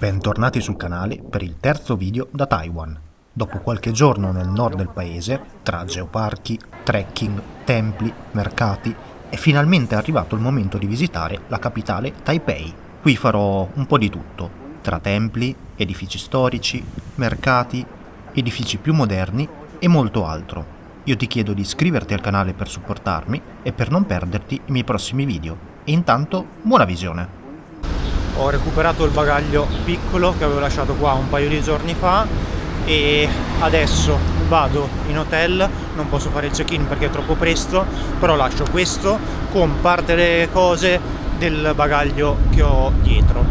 Bentornati sul canale per il terzo video da Taiwan. Dopo qualche giorno nel nord del paese, tra geoparchi, trekking, templi, mercati, è finalmente arrivato il momento di visitare la capitale Taipei. Qui farò un po' di tutto, tra templi, edifici storici, mercati, edifici più moderni e molto altro. Io ti chiedo di iscriverti al canale per supportarmi e per non perderti i miei prossimi video. E intanto, buona visione! Ho recuperato il bagaglio piccolo che avevo lasciato qua un paio di giorni fa e adesso vado in hotel. Non posso fare il check-in perché è troppo presto, però lascio questo con parte delle cose del bagaglio che ho dietro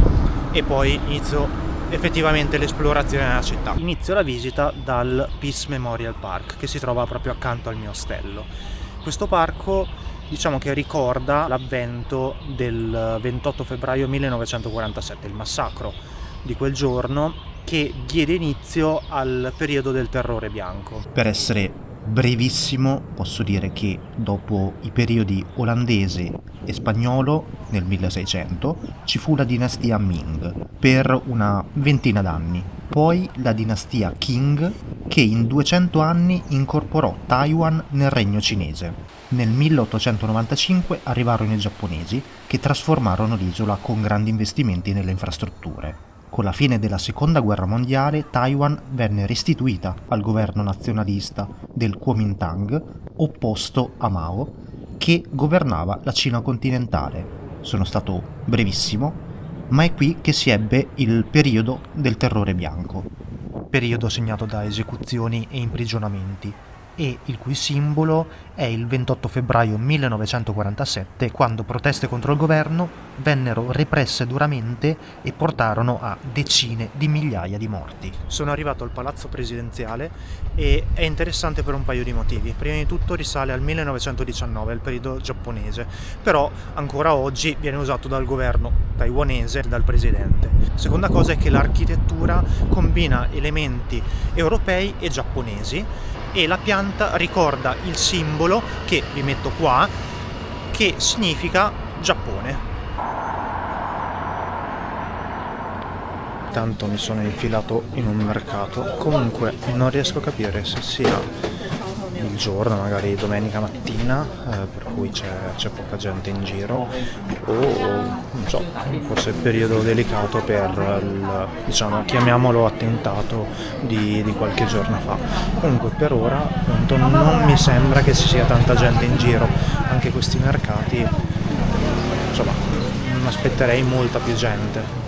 e poi inizio effettivamente l'esplorazione della città. Inizio la visita dal Peace Memorial Park, che si trova proprio accanto al mio ostello. Questo parco diciamo che ricorda l'avvento del 28 febbraio 1947, il massacro di quel giorno che diede inizio al periodo del terrore bianco. Per essere brevissimo, posso dire che dopo i periodi olandese e spagnolo nel 1600 ci fu la dinastia Ming per una ventina d'anni, poi la dinastia Qing che in 200 anni incorporò Taiwan nel regno cinese. Nel 1895 arrivarono i giapponesi che trasformarono l'isola con grandi investimenti nelle infrastrutture. Con la fine della Seconda Guerra Mondiale, Taiwan venne restituita al governo nazionalista del Kuomintang, opposto a Mao, che governava la Cina continentale. Sono stato brevissimo, ma è qui che si ebbe il periodo del terrore bianco, periodo segnato da esecuzioni e imprigionamenti, e il cui simbolo è il 28 febbraio 1947, quando proteste contro il governo vennero represse duramente e portarono a decine di migliaia di morti. Sono arrivato al palazzo presidenziale e è interessante per un paio di motivi. Prima di tutto risale al 1919, al periodo giapponese, però ancora oggi viene usato dal governo taiwanese e dal presidente. Seconda cosa è che l'architettura combina elementi europei e giapponesi, e la pianta ricorda il simbolo che vi metto qua, che significa Giappone. Tanto mi sono infilato in un mercato, comunque non riesco a capire se sia il giorno, magari domenica mattina, per cui c'è poca gente in giro, o non so, forse è il periodo delicato per il, diciamo, chiamiamolo attentato di qualche giorno fa. Comunque per ora appunto non mi sembra che ci sia tanta gente in giro. Anche questi mercati, insomma, non aspetterei molta più gente.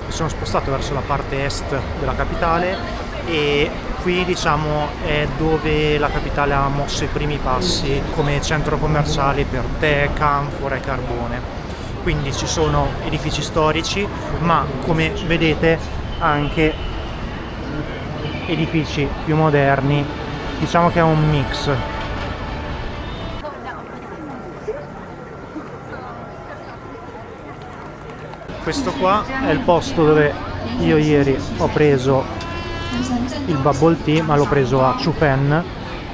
Sono spostato verso la parte est della capitale e qui diciamo è dove la capitale ha mosso i primi passi come centro commerciale per tè, canfora e carbone. Quindi ci sono edifici storici, ma come vedete anche edifici più moderni. Diciamo che è un mix. Questo qua è il posto dove io ieri ho preso il bubble tea, ma l'ho preso a Chufen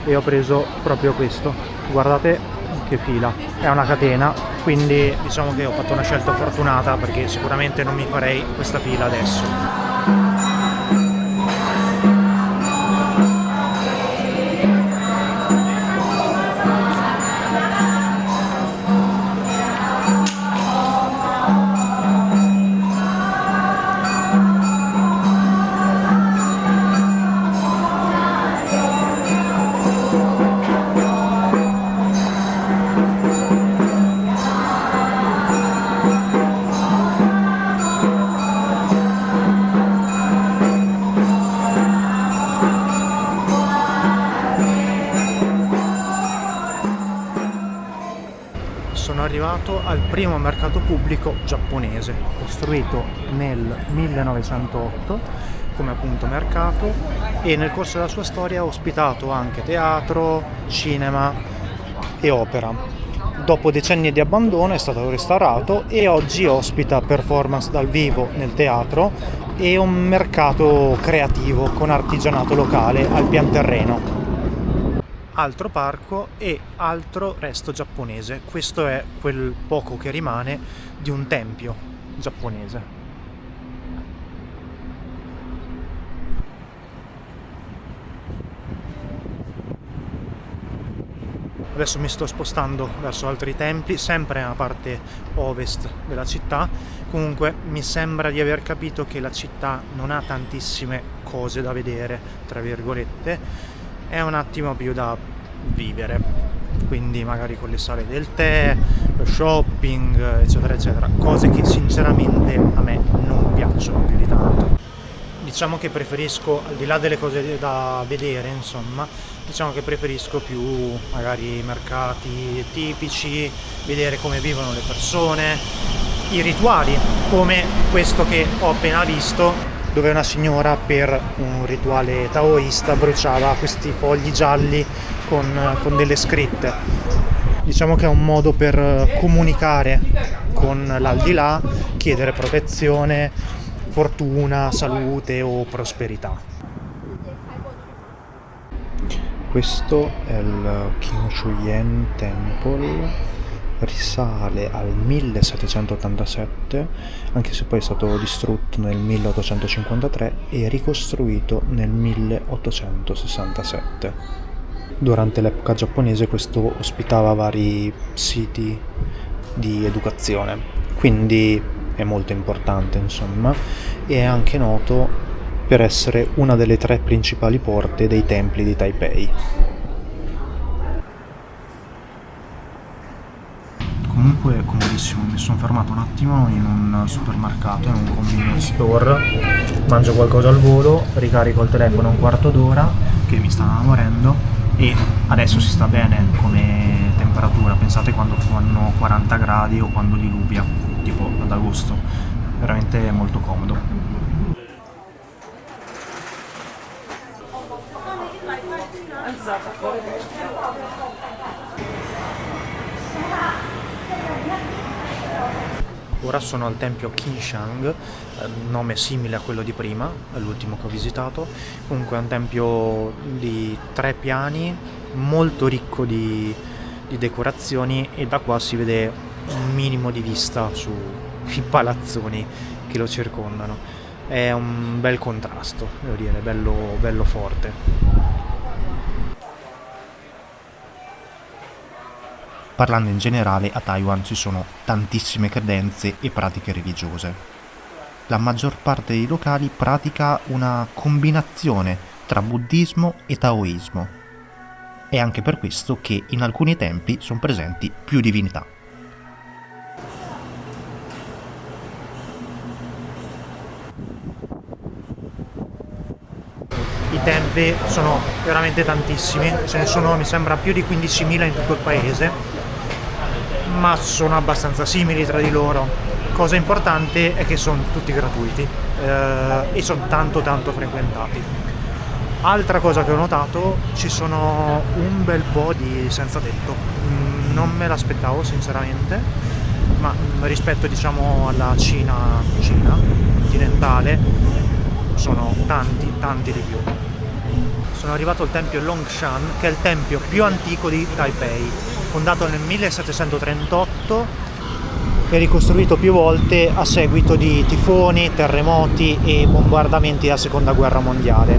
e ho preso proprio questo. Guardate che fila, è una catena, quindi diciamo che ho fatto una scelta fortunata perché sicuramente non mi farei questa fila adesso. Sono arrivato al primo mercato pubblico giapponese, costruito nel 1908 come appunto mercato, e nel corso della sua storia ha ospitato anche teatro, cinema e opera. Dopo decenni di abbandono è stato restaurato e oggi ospita performance dal vivo nel teatro e un mercato creativo con artigianato locale al pian terreno. Altro parco e altro resto giapponese. Questo è quel poco che rimane di un tempio giapponese. Adesso mi sto spostando verso altri templi, sempre nella parte ovest della città. Comunque mi sembra di aver capito che la città non ha tantissime cose da vedere, tra virgolette, è un attimo più da vivere, quindi magari con le sale del tè, lo shopping, eccetera eccetera, cose che sinceramente a me non piacciono più di tanto. Diciamo che preferisco, al di là delle cose da vedere, insomma, diciamo che preferisco più magari i mercati tipici, vedere come vivono le persone, i rituali, come questo che ho appena visto, dove una signora per un rituale taoista bruciava questi fogli gialli con delle scritte. Diciamo che è un modo per comunicare con l'aldilà, chiedere protezione, fortuna, salute o prosperità. Questo è il Qingzhuyen Temple, risale al 1787, anche se poi è stato distrutto nel 1853 e ricostruito nel 1867. Durante l'epoca giapponese questo ospitava vari siti di educazione, quindi è molto importante, insomma, e è anche noto per essere una delle 3 principali porte dei templi di Taipei. Comunque comodissimo, mi sono fermato un attimo in un supermercato, in un convenience store, mangio qualcosa al volo, ricarico il telefono un quarto d'ora che mi stanno morendo e adesso si sta bene come temperatura. Pensate quando fanno 40 gradi o quando diluvia, tipo ad agosto, veramente molto comodo. Ora sono al tempio Qinshan, nome simile a quello di prima, è l'ultimo che ho visitato. Comunque è un tempio di 3 piani, molto ricco di decorazioni e da qua si vede un minimo di vista sui palazzoni che lo circondano. È un bel contrasto, devo dire, bello forte. Parlando in generale, a Taiwan ci sono tantissime credenze e pratiche religiose. La maggior parte dei locali pratica una combinazione tra buddismo e taoismo. È anche per questo che in alcuni templi sono presenti più divinità. I templi sono veramente tantissimi, ce ne sono mi sembra più di 15.000 in tutto il paese, ma sono abbastanza simili tra di loro. Cosa importante è che sono tutti gratuiti e sono tanto frequentati. Altra cosa che ho notato, ci sono un bel po' di senza tetto, non me l'aspettavo sinceramente, ma rispetto diciamo alla Cina continentale sono tanti di più. Sono arrivato al tempio Longshan, che è il tempio più antico di Taipei, fondato nel 1738 e ricostruito più volte a seguito di tifoni, terremoti e bombardamenti della seconda guerra mondiale.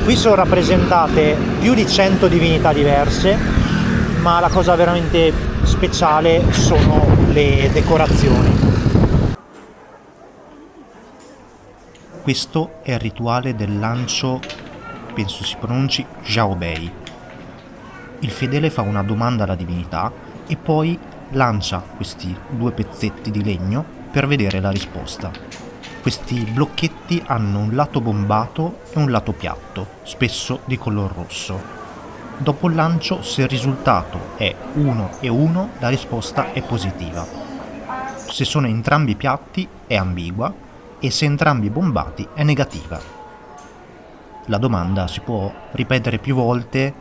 Qui sono rappresentate più di 100 divinità diverse, ma la cosa veramente speciale sono le decorazioni. Questo è il rituale del lancio, penso si pronunci Xiaobei. Il fedele fa una domanda alla divinità e poi lancia questi 2 pezzetti di legno per vedere la risposta. Questi blocchetti hanno un lato bombato e un lato piatto, spesso di color rosso. Dopo il lancio, se il risultato è 1 e 1, la risposta è positiva. Se sono entrambi piatti è ambigua e se entrambi bombati è negativa. La domanda si può ripetere più volte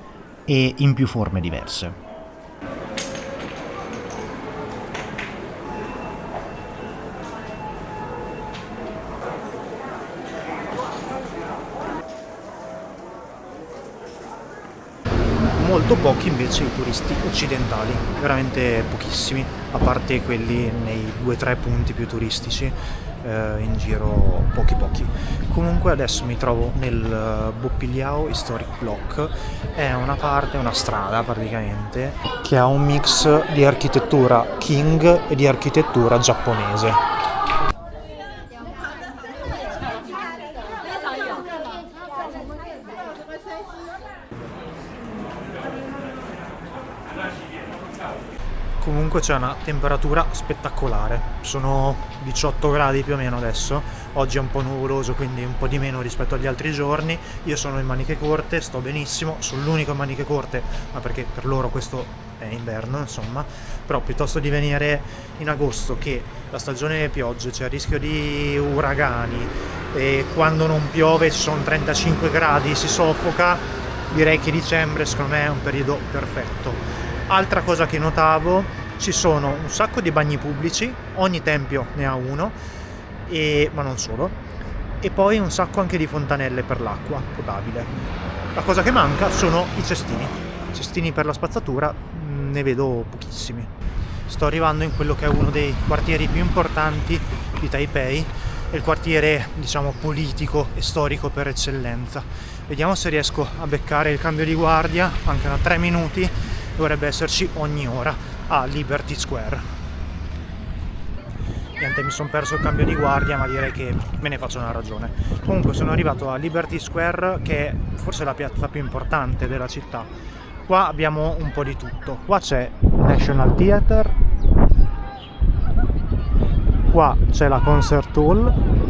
e in più forme diverse. molto pochi invece i turisti occidentali, veramente pochissimi, a parte quelli nei 2-3 punti più turistici, in giro pochi. Comunque adesso mi trovo nel Bopiliao Historic Block, è una strada praticamente, che ha un mix di architettura Qing e di architettura giapponese. Comunque c'è una temperatura spettacolare, sono 18 gradi più o meno adesso, oggi è un po' nuvoloso quindi un po' di meno rispetto agli altri giorni, io sono in maniche corte, sto benissimo, sono l'unico in maniche corte, ma perché per loro questo è inverno insomma, però piuttosto di venire in agosto che la stagione piogge, c'è il rischio di uragani e quando non piove ci sono 35 gradi, si soffoca, direi che dicembre secondo me è un periodo perfetto. Altra cosa che notavo, ci sono un sacco di bagni pubblici, ogni tempio ne ha uno, ma non solo, e poi un sacco anche di fontanelle per l'acqua potabile. La cosa che manca sono i cestini per la spazzatura, ne vedo pochissimi. Sto arrivando in quello che è uno dei quartieri più importanti di Taipei, è il quartiere diciamo politico e storico per eccellenza. Vediamo se riesco a beccare il cambio di guardia, anche da 3 minuti, dovrebbe esserci ogni ora a Liberty Square. Niente, mi sono perso il cambio di guardia, ma direi che me ne faccio una ragione. Comunque sono arrivato a Liberty Square, che è forse la piazza più importante della città. Qua abbiamo un po' di tutto. Qua c'è National Theatre, qua c'è la Concert Hall,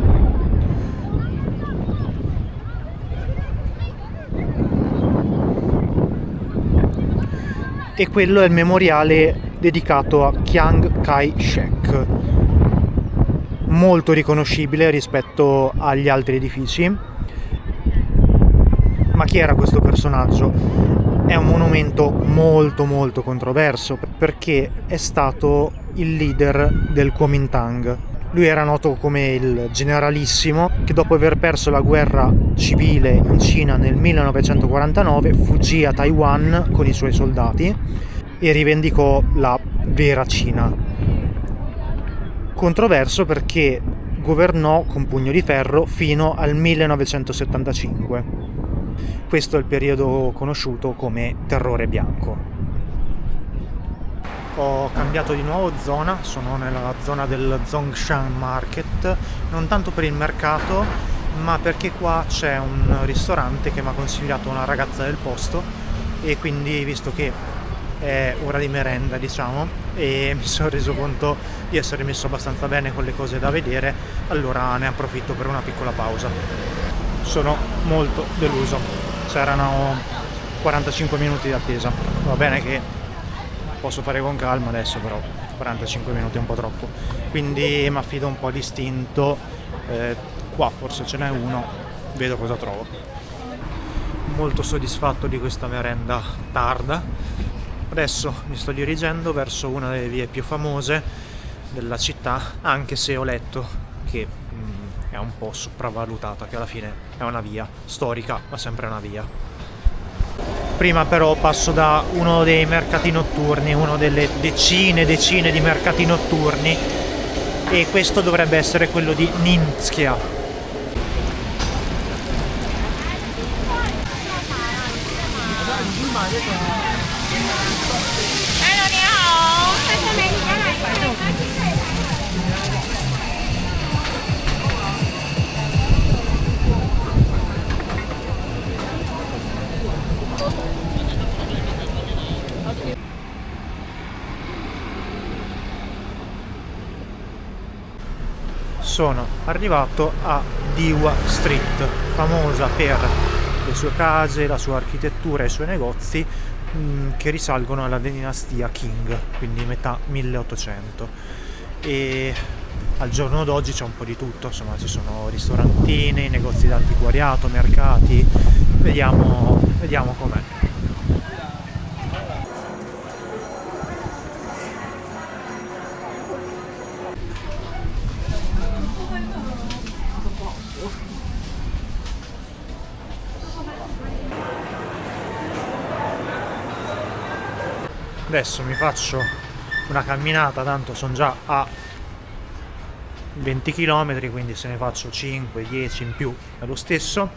e quello è il memoriale dedicato a Chiang Kai-shek, molto riconoscibile rispetto agli altri edifici. Ma chi era questo personaggio? È un monumento molto controverso perché è stato il leader del Kuomintang. Lui era noto come il generalissimo che dopo aver perso la guerra civile in Cina nel 1949 fuggì a Taiwan con i suoi soldati e rivendicò la vera Cina. Controverso perché governò con pugno di ferro fino al 1975. Questo è il periodo conosciuto come Terrore Bianco. Ho cambiato di nuovo zona, sono nella zona del Zhongshan Market, non tanto per il mercato, ma perché qua c'è un ristorante che mi ha consigliato una ragazza del posto e quindi, visto che è ora di merenda, diciamo, e mi sono reso conto di essere messo abbastanza bene con le cose da vedere, allora ne approfitto per una piccola pausa. Sono molto deluso, c'erano 45 minuti di attesa, va bene che posso fare con calma adesso, però 45 minuti è un po' troppo, quindi mi affido un po' d'istinto. Qua forse ce n'è uno, vedo cosa trovo. Molto soddisfatto di questa merenda tarda. Adesso mi sto dirigendo verso una delle vie più famose della città, anche se ho letto che è un po' sopravvalutata, che alla fine è una via storica, ma sempre una via. Prima però passo da uno dei mercati notturni, uno delle decine di mercati notturni, e questo dovrebbe essere quello di Ningxia. Sono arrivato a Dewa Street, famosa per le sue case, la sua architettura e i suoi negozi che risalgono alla dinastia Qing, quindi metà 1800. E al giorno d'oggi c'è un po' di tutto, insomma ci sono ristorantini, negozi d'antiquariato, mercati, vediamo com'è. Adesso mi faccio una camminata, tanto sono già a 20 km, quindi se ne faccio 5-10 in più è lo stesso.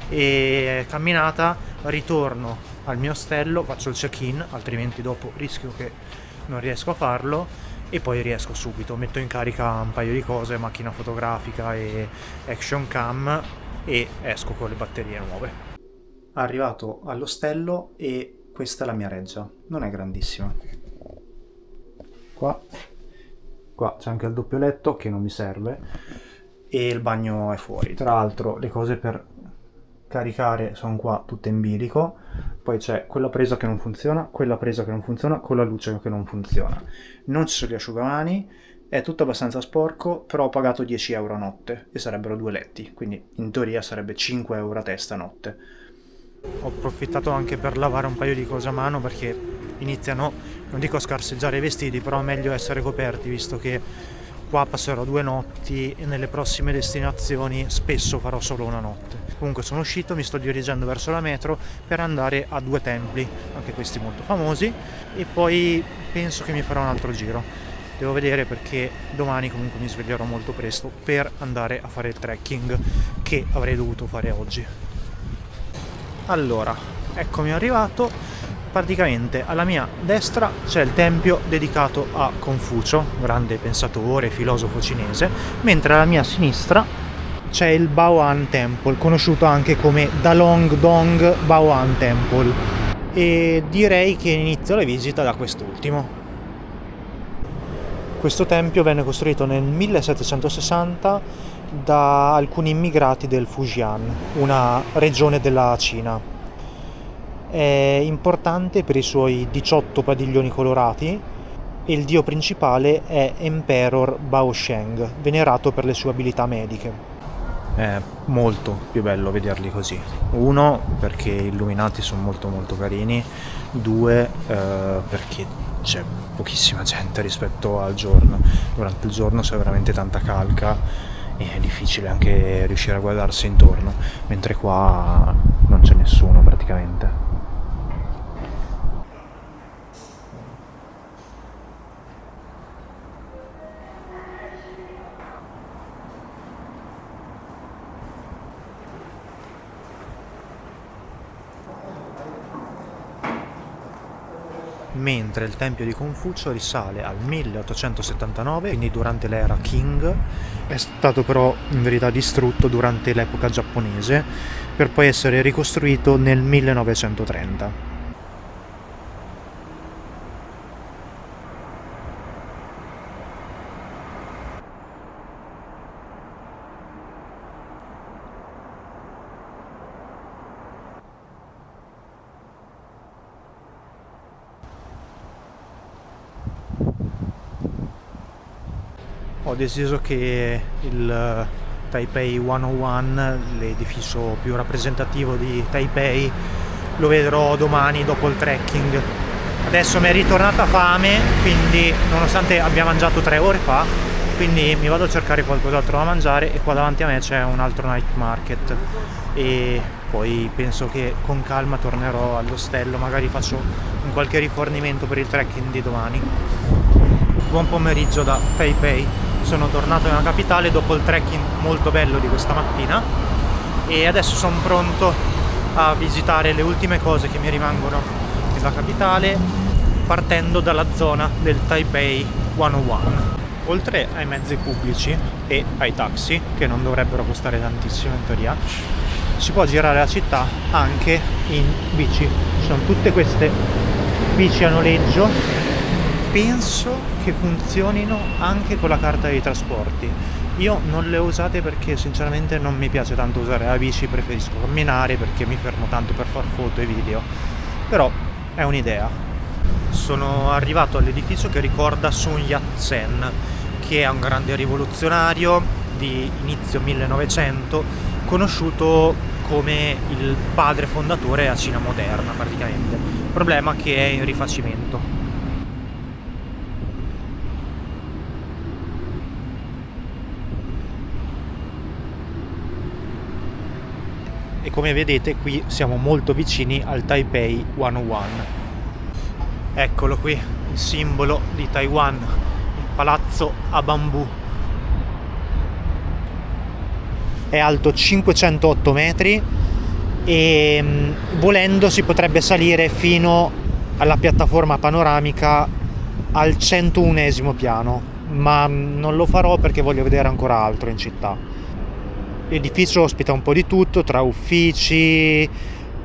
E camminata, ritorno al mio ostello, faccio il check-in, altrimenti dopo rischio che non riesco a farlo, e poi riesco subito, metto in carica un paio di cose, macchina fotografica e action cam, e esco con le batterie nuove. Arrivato all'ostello, e questa è la mia reggia, non è grandissima. Qua c'è anche il doppio letto che non mi serve, e il bagno è fuori. Tra l'altro le cose per caricare sono qua tutte in bilico, poi c'è quella presa che non funziona, quella presa che non funziona, con la luce che non funziona. Non ci sono gli asciugamani, è tutto abbastanza sporco, però ho pagato 10 euro a notte e sarebbero 2 letti, quindi in teoria sarebbe 5 euro a testa a notte. Ho approfittato anche per lavare un paio di cose a mano, perché iniziano, non dico a scarseggiare i vestiti, però è meglio essere coperti, visto che qua passerò 2 notti e nelle prossime destinazioni spesso farò solo una notte. Comunque sono uscito, mi sto dirigendo verso la metro per andare a 2 templi, anche questi molto famosi, e poi penso che mi farò un altro giro. Devo vedere, perché domani comunque mi sveglierò molto presto per andare a fare il trekking che avrei dovuto fare oggi. Allora, eccomi arrivato. Praticamente alla mia destra c'è il tempio dedicato a Confucio, grande pensatore, filosofo cinese, mentre alla mia sinistra c'è il Bao'an Temple, conosciuto anche come Dalong Dong Bao'an Temple, e direi che inizio la visita da quest'ultimo. Questo tempio venne costruito nel 1760 da alcuni immigrati del Fujian, una regione della Cina. È importante per i suoi 18 padiglioni colorati, e il dio principale è Emperor Baosheng, venerato per le sue abilità mediche. È molto più bello vederli così. 1, perché illuminati sono molto molto carini. 2, perché c'è pochissima gente rispetto al giorno. Durante il giorno c'è veramente tanta calca e è difficile anche riuscire a guardarsi intorno, mentre qua non c'è nessuno praticamente. Mentre il tempio di Confucio risale al 1879, quindi durante l'era Qing, è stato però in verità distrutto durante l'epoca giapponese, per poi essere ricostruito nel 1930. Ho deciso che il Taipei 101, l'edificio più rappresentativo di Taipei, lo vedrò domani dopo il trekking. Adesso mi è ritornata fame, quindi nonostante abbia mangiato 3 ore fa, quindi mi vado a cercare qualcos'altro da mangiare, e qua davanti a me c'è un altro night market, e poi penso che con calma tornerò all'ostello, magari faccio un qualche rifornimento per il trekking di domani. Buon pomeriggio da Taipei. Sono tornato nella capitale dopo il trekking molto bello di questa mattina, e adesso sono pronto a visitare le ultime cose che mi rimangono nella capitale, partendo dalla zona del Taipei 101. Oltre ai mezzi pubblici e ai taxi, che non dovrebbero costare tantissimo in teoria, si può girare la città anche in bici. Ci sono tutte queste bici a noleggio. Penso che funzionino anche con la carta dei trasporti. Io non le ho usate perché sinceramente non mi piace tanto usare la bici, preferisco camminare perché mi fermo tanto per far foto e video, però è un'idea. Sono arrivato all'edificio che ricorda Sun Yat-sen, che è un grande rivoluzionario di inizio 1900, conosciuto come il padre fondatore della Cina moderna praticamente. Il problema è che è in rifacimento. E come vedete qui siamo molto vicini al Taipei 101. Eccolo qui, il simbolo di Taiwan, il palazzo a bambù. È alto 508 metri e volendo si potrebbe salire fino alla piattaforma panoramica al 101esimo piano, ma non lo farò perché voglio vedere ancora altro in città. L'edificio ospita un po' di tutto, tra uffici,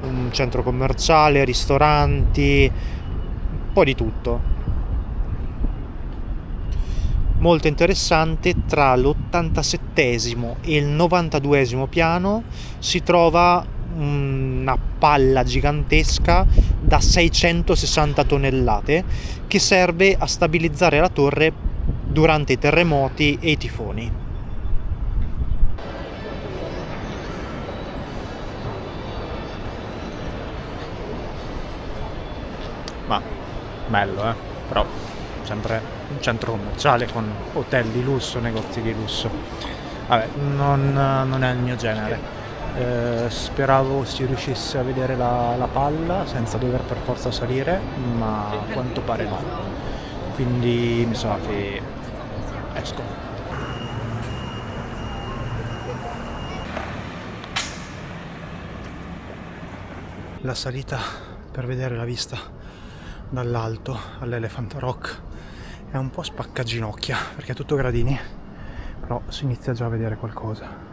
un centro commerciale, ristoranti, un po' di tutto. Molto interessante, tra l'87esimo e il 92esimo piano si trova una palla gigantesca da 660 tonnellate che serve a stabilizzare la torre durante i terremoti e i tifoni. Ma bello, però sempre un centro commerciale con hotel di lusso, negozi di lusso. Vabbè, non è il mio genere. Speravo si riuscisse a vedere la palla senza dover per forza salire, ma a quanto pare no. Quindi mi sa che esco. La salita per vedere la vista dall'alto all'Elephant Rock è un po' spaccaginocchia perché è tutto gradini, però si inizia già a vedere qualcosa.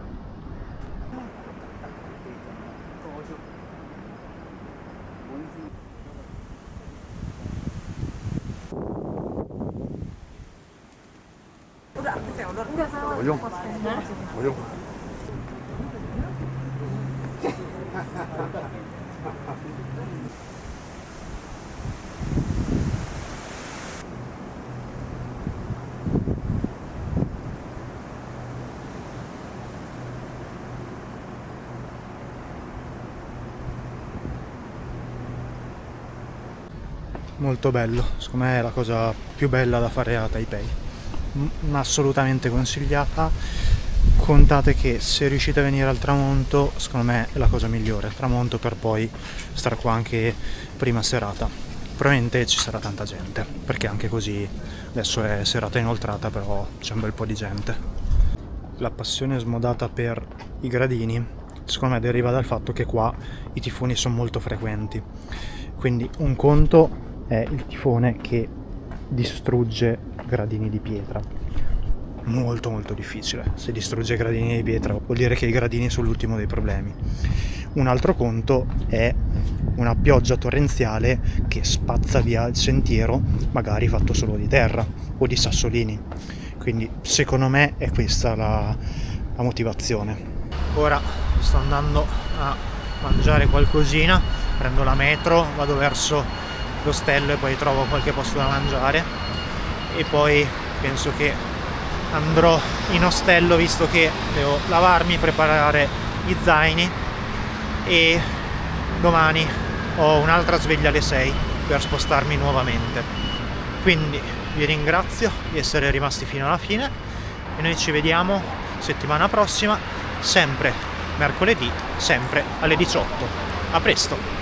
Molto bello, secondo me è la cosa più bella da fare a Taipei, assolutamente consigliata. Contate che se riuscite a venire al tramonto, secondo me è la cosa migliore, tramonto, per poi stare qua anche prima serata. Probabilmente ci sarà tanta gente, perché anche così adesso è serata inoltrata, però c'è un bel po' di gente. La passione smodata per i gradini secondo me deriva dal fatto che qua i tifoni sono molto frequenti, quindi un conto è il tifone che distrugge gradini di pietra, molto molto difficile. Se distrugge gradini di pietra vuol dire che i gradini sono l'ultimo dei problemi. Un altro conto è una pioggia torrenziale che spazza via il sentiero, magari fatto solo di terra o di sassolini. Quindi secondo me è questa la motivazione. Ora sto andando a mangiare qualcosina, prendo la metro, vado verso l'ostello e poi trovo qualche posto da mangiare e poi penso che andrò in ostello, visto che devo lavarmi, preparare gli zaini e domani ho un'altra sveglia alle 6 per spostarmi nuovamente. Quindi vi ringrazio di essere rimasti fino alla fine e noi ci vediamo settimana prossima, sempre mercoledì, sempre alle 18. A presto!